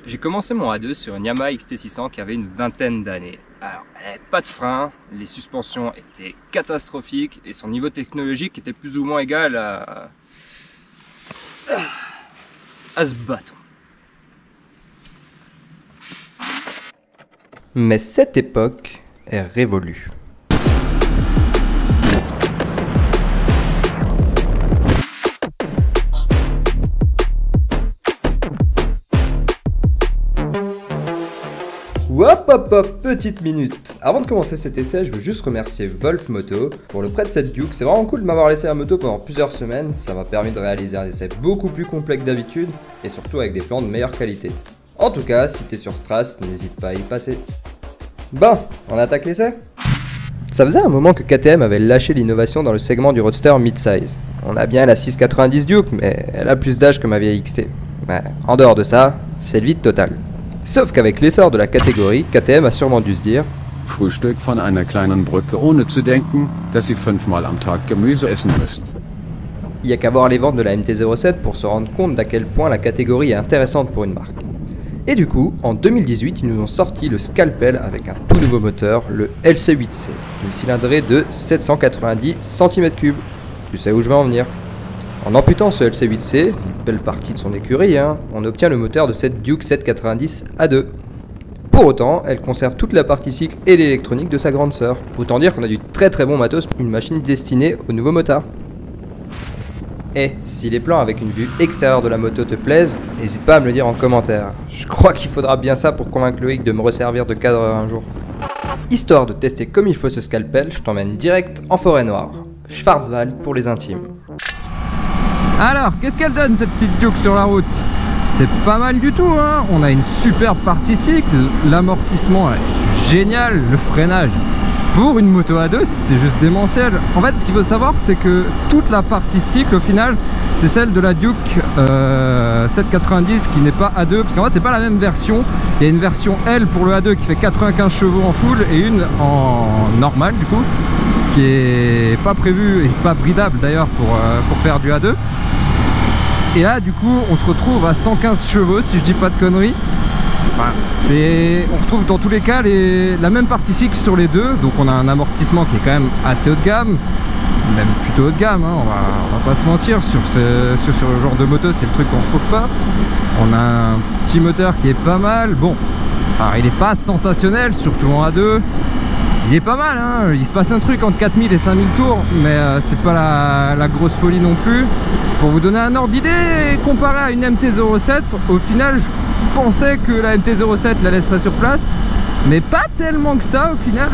J'ai commencé mon A2 sur une Yamaha XT600 qui avait une vingtaine d'années. Alors, elle n'avait pas de frein, les suspensions étaient catastrophiques et son niveau technologique était plus ou moins égal à ce bâton. Mais cette époque est révolue. Hop, petite minute. Avant de commencer cet essai, je veux juste remercier Wolf Moto pour le prêt de cette Duke. C'est vraiment cool de m'avoir laissé la moto pendant plusieurs semaines. Ça m'a permis de réaliser un essai beaucoup plus complet que d'habitude et surtout avec des plans de meilleure qualité. En tout cas, si t'es sur Stras, n'hésite pas à y passer. Bon, on attaque l'essai ? Ça faisait un moment que KTM avait lâché l'innovation dans le segment du roadster mid-size. On a bien la 690 Duke, mais elle a plus d'âge que ma vieille XT. Mais en dehors de ça, c'est le vide total. Sauf qu'avec l'essor de la catégorie, KTM a sûrement dû se dire Frühstück von einer kleinen Brücke ohne zu denken, dass sie 5-mal am Tag Gemüse essen müssen. il n'y a qu'à voir les ventes de la MT-07 pour se rendre compte d'à quel point la catégorie est intéressante pour une marque. Et du coup, en 2018, ils nous ont sorti le Scalpel avec un tout nouveau moteur, le LC8C, une cylindrée de 790 cm3. Tu sais où je vais en venir. En amputant ce LC8C, une belle partie de son écurie, on obtient le moteur de cette Duke 790 A2. Pour autant, elle conserve toute la partie cycle et l'électronique de sa grande sœur. Autant dire qu'on a du très bon matos, une machine destinée au nouveau motard. Et si les plans avec une vue extérieure de la moto te plaisent, n'hésite pas à me le dire en commentaire. Je crois qu'il faudra bien ça pour convaincre Loïc de me resservir de cadreur un jour. Histoire de tester comme il faut ce Scalpel, je t'emmène direct en forêt noire. Schwarzwald pour les intimes. Alors, qu'est-ce qu'elle donne cette petite Duke sur la route? C'est pas mal du tout, hein. On a une superbe partie cycle, l'amortissement est génial, le freinage. Pour une moto A2, c'est juste démentiel. En fait, ce qu'il faut savoir, c'est que toute la partie cycle, au final, c'est celle de la Duke 790 qui n'est pas A2, parce qu'en fait, c'est pas la même version. Il y a une version L pour le A2 qui fait 95 chevaux en full et une en normal, du coup, qui est pas prévue et pas bridable d'ailleurs pour faire du A2. Et là, du coup, on se retrouve à 115 chevaux, si je dis pas de conneries. Enfin, on retrouve dans tous les cas la même partie cycle sur les deux, donc on a un amortissement qui est quand même assez haut de gamme, même plutôt haut de gamme, on va pas se mentir, sur ce genre de moto c'est le truc qu'on retrouve pas. On a un petit moteur qui est pas mal, bon, alors il est pas sensationnel, surtout en A2, il est pas mal, il se passe un truc entre 4000 et 5000 tours, mais c'est pas la grosse folie non plus. Pour vous donner un ordre d'idée, comparé à une MT-07, au final je pensais que la MT-07 la laisserait sur place, mais pas tellement que ça au final.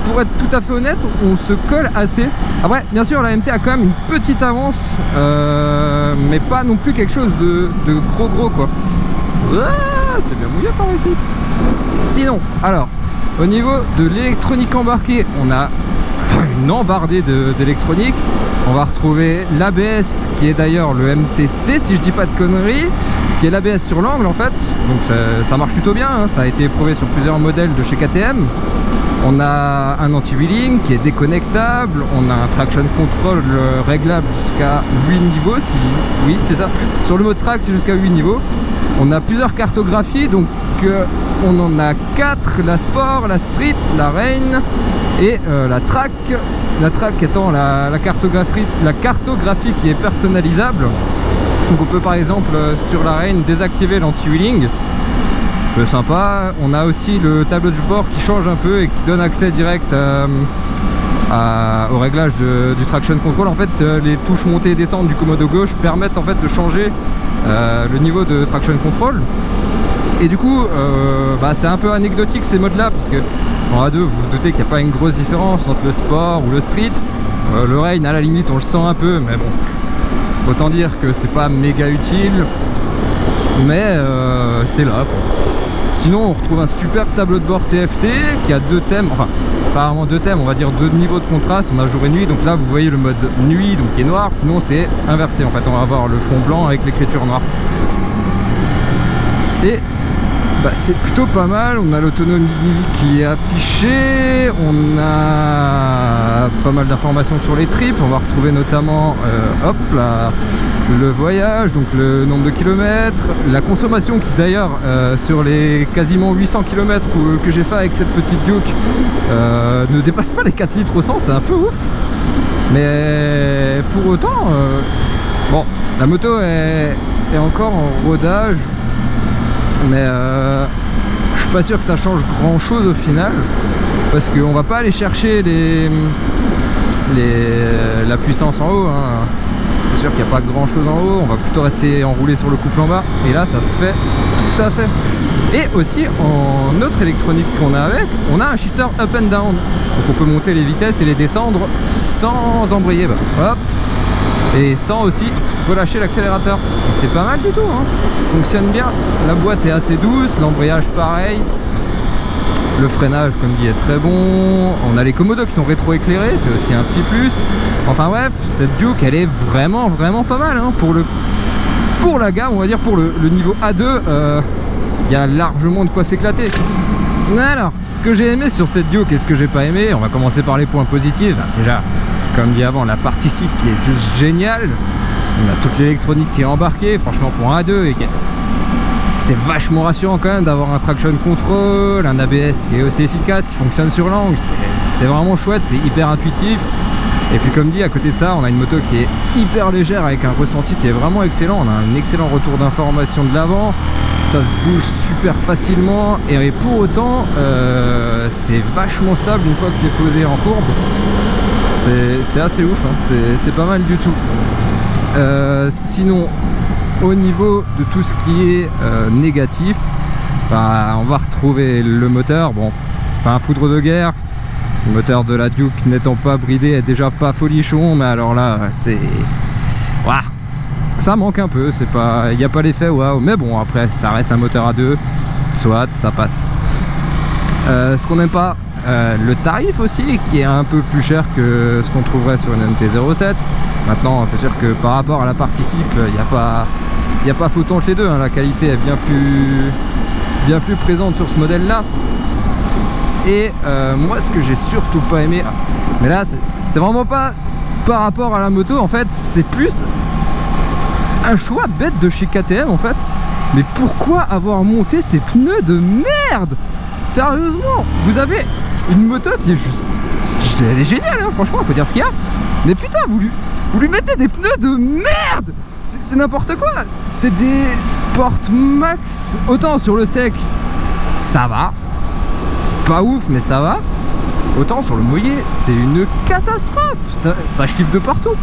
Pour être tout à fait honnête, on se colle assez. Après, bien sûr, la MT a quand même une petite avance, mais pas non plus quelque chose de gros quoi. Ah, c'est bien mouillé par ici. Sinon, alors, au niveau de l'électronique embarquée, on a une embardée d'électronique. On va retrouver l'ABS qui est d'ailleurs le MTC si je dis pas de conneries, qui est l'ABS sur l'angle en fait, donc ça marche plutôt bien, ça a été éprouvé sur plusieurs modèles de chez KTM. On a un anti-wheeling qui est déconnectable, on a un traction control réglable jusqu'à 8 niveaux, oui c'est ça, sur le mode track c'est jusqu'à 8 niveaux. On a plusieurs cartographies, donc on en a 4, la Sport, la Street, la Rain et la Track. La Track étant la cartographie qui est personnalisable. Donc on peut par exemple sur la Rain désactiver l'anti-wheeling. C'est sympa. On a aussi le tableau de bord qui change un peu et qui donne accès direct au réglage du traction control. En fait les touches montée et descente du commodo gauche permettent en fait de changer le niveau de traction control. Et du coup c'est un peu anecdotique ces modes là, parce que en A2 vous vous doutez qu'il n'y a pas une grosse différence entre le sport ou le street. Le rain à la limite on le sent un peu, mais bon, autant dire que c'est pas méga utile, mais c'est là quoi. Sinon on retrouve un super tableau de bord TFT qui a deux thèmes, enfin pas vraiment deux thèmes, on va dire deux niveaux de contraste, on a jour et nuit. Donc là vous voyez le mode nuit donc qui est noir, sinon c'est inversé en fait, on va avoir le fond blanc avec l'écriture noire. Et c'est plutôt pas mal, on a l'autonomie qui est affichée, on a pas mal d'informations sur les tripes, on va retrouver notamment hop, le voyage, donc le nombre de kilomètres, la consommation qui d'ailleurs sur les quasiment 800 km que j'ai fait avec cette petite Duke ne dépasse pas les 4 litres au 100, c'est un peu ouf. Mais pour autant, bon, la moto est encore en rodage, mais je suis pas sûr que ça change grand chose au final, parce qu'on va pas aller chercher la puissance en haut, hein. C'est sûr qu'il n'y a pas grand chose en haut, on va plutôt rester enroulé sur le couple en bas, et là ça se fait tout à fait. Et aussi en autre électronique qu'on a avec, on a un shifter up and down, donc on peut monter les vitesses et les descendre sans embrayer, hop, et sans aussi relâcher l'accélérateur. C'est pas mal du tout, hein. Fonctionne bien, la boîte est assez douce, l'embrayage pareil, le freinage comme dit est très bon, on a les commodos qui sont rétro-éclairés, c'est aussi un petit plus. Enfin bref, cette Duke elle est vraiment pas mal, hein. Pour la gamme, on va dire pour le niveau A2, il y a largement de quoi s'éclater. Alors, ce que j'ai aimé sur cette Duke et ce que j'ai pas aimé, on va commencer par les points positifs. Déjà, comme dit avant, la partie SiC qui est juste géniale. On a toute l'électronique qui est embarquée, franchement pour un A2, et c'est vachement rassurant quand même d'avoir un traction control, un ABS qui est aussi efficace, qui fonctionne sur l'angle, c'est vraiment chouette, c'est hyper intuitif. Et puis comme dit, à côté de ça, on a une moto qui est hyper légère avec un ressenti qui est vraiment excellent. On a un excellent retour d'information de l'avant, ça se bouge super facilement, et pour autant c'est vachement stable une fois que c'est posé en courbe. C'est assez ouf, hein. C'est pas mal du tout. Sinon, au niveau de tout ce qui est négatif, bah, on va retrouver le moteur. Bon, c'est pas un foudre de guerre. Le moteur de la Duke n'étant pas bridé est déjà pas folichon, mais alors là, c'est... Waouh, ça manque un peu, c'est pas... Il n'y a pas l'effet waouh, mais bon, après, ça reste un moteur à 2, soit, ça passe. Ce qu'on n'aime pas, le tarif aussi, qui est un peu plus cher que ce qu'on trouverait sur une MT-07. Maintenant, c'est sûr que par rapport à la partie SiC, il n'y a pas photo entre les deux, hein. La qualité est bien plus présente sur ce modèle-là. Et moi, ce que j'ai surtout pas aimé, mais là, c'est vraiment pas par rapport à la moto, en fait, c'est plus un choix bête de chez KTM, en fait. Mais pourquoi avoir monté ces pneus de merde? Sérieusement, vous avez une moto qui est juste... Elle est géniale, hein, franchement, faut dire ce qu'il y a. Mais putain, vous lui mettez des pneus de merde! C'est n'importe quoi! C'est des Sport Max. Autant sur le sec, ça va. C'est pas ouf, mais ça va. Autant sur le mouillé, c'est une catastrophe. Ça chiffre de partout.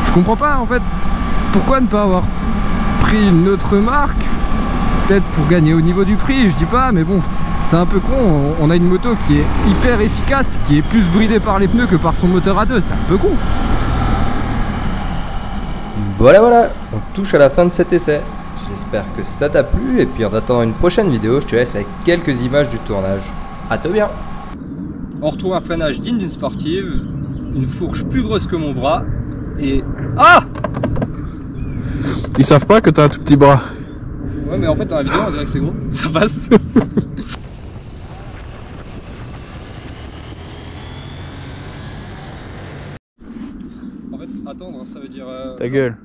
Je comprends pas, en fait, pourquoi ne pas avoir pris une autre marque. Peut-être pour gagner au niveau du prix, je dis pas, mais bon, c'est un peu con. On a une moto qui est hyper efficace, qui est plus bridée par les pneus que par son moteur à 2, c'est un peu con. Voilà, on touche à la fin de cet essai. J'espère que ça t'a plu, et puis en attendant une prochaine vidéo, je te laisse avec quelques images du tournage. À toi bien. On retrouve un freinage digne d'une sportive, une fourche plus grosse que mon bras, et... Ah! Ils savent pas que t'as un tout petit bras. Ouais, mais en fait dans la vidéo on dirait que c'est gros, ça passe. En fait, attendre, ça veut dire... Ta gueule.